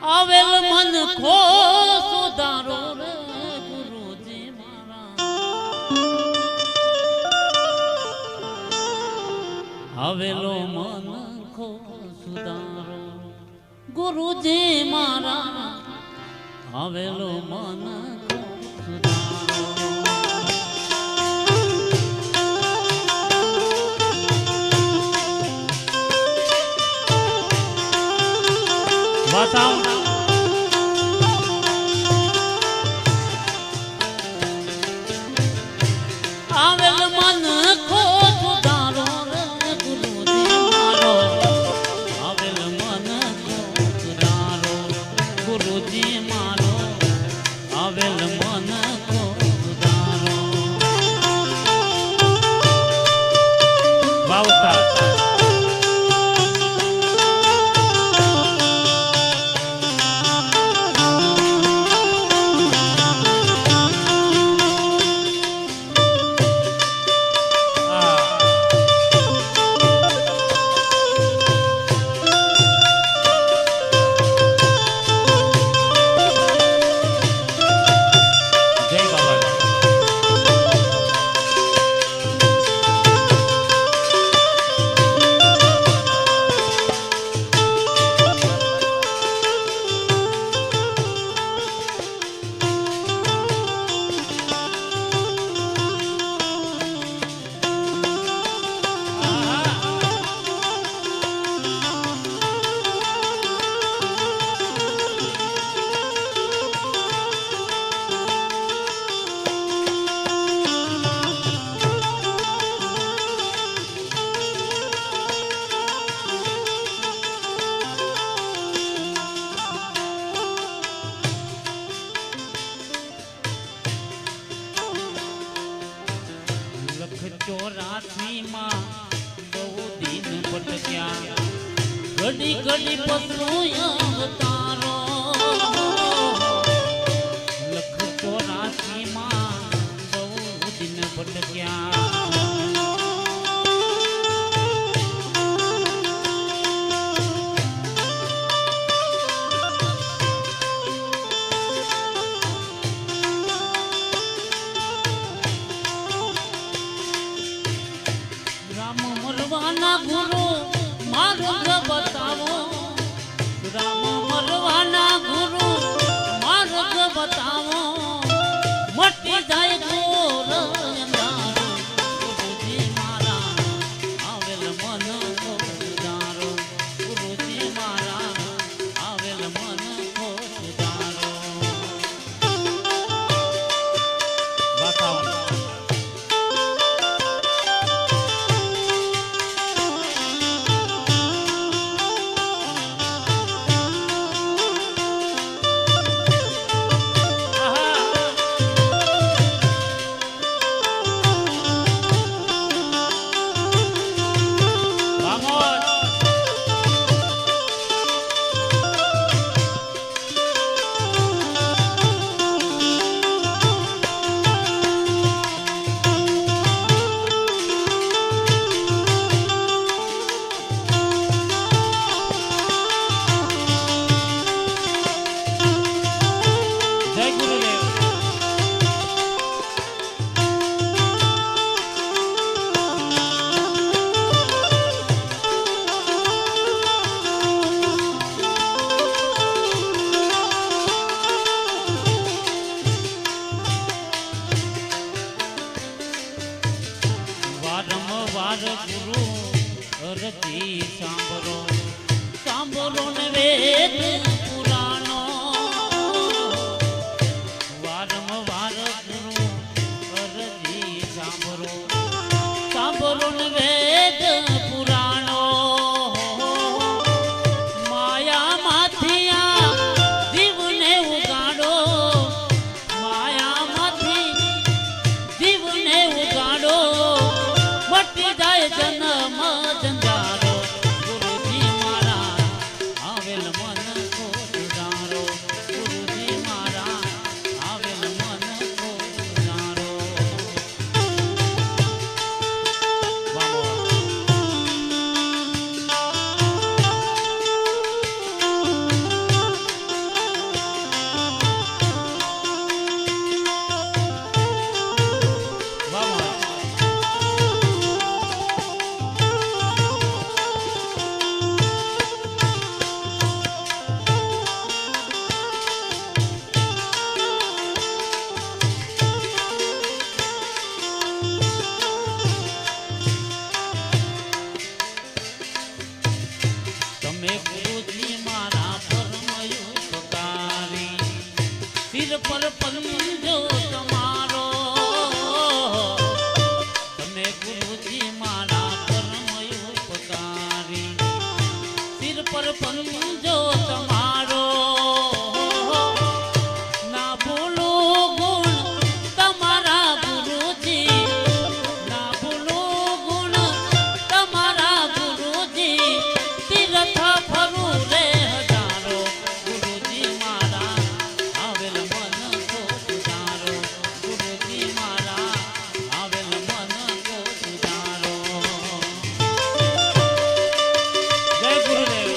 આવેલ મન ખો સુધારો રે ગુરુજી મારા આવેલો મન ખો સુધારો ગુરુજી મારા આવેલો મન ખો સુધારો વાતાવ આવેલ મન ખો સુધારો રે ગુરુજી મારો આવેલ મન ખો સુધારો ગુરુજી મારો આવેલ મન ખો સુધારો વાવતા ચોરાસી માં બહુ દિન ભટક્યા ઘડી ઘડી પશુ અવતારો લખ 84 માં બહુ દિન ભટક્યા ગુરુ માર્ગ બતાવો રામ મરવાના ગુરુ માર્ગ બતાવો મટી જાય ઘોર અંધારો ગુરુજી મારા આવેલ મન ખો સુધારો ગુરુજી મારા આવેલ મન ખો સુધારો વાતાવરણ તમે ગુરુજી મારા પરમ ઉપકારી સિર પર પંજો તમારો તમે ગુરુજી મારા પરમ ઉપકારી સિર પર પંજો તમારો ના બોલો ગુણ તમારા ગુરુજી ના બોલો ગુણ તમારા ગુરુજી તીર્થ ફરું રે હજારો ગુરુજી મારા આવેલ મન કો સુધારો ગુરુજી મારા આવેલ મન કો સુધારો જય ગુરુદેવ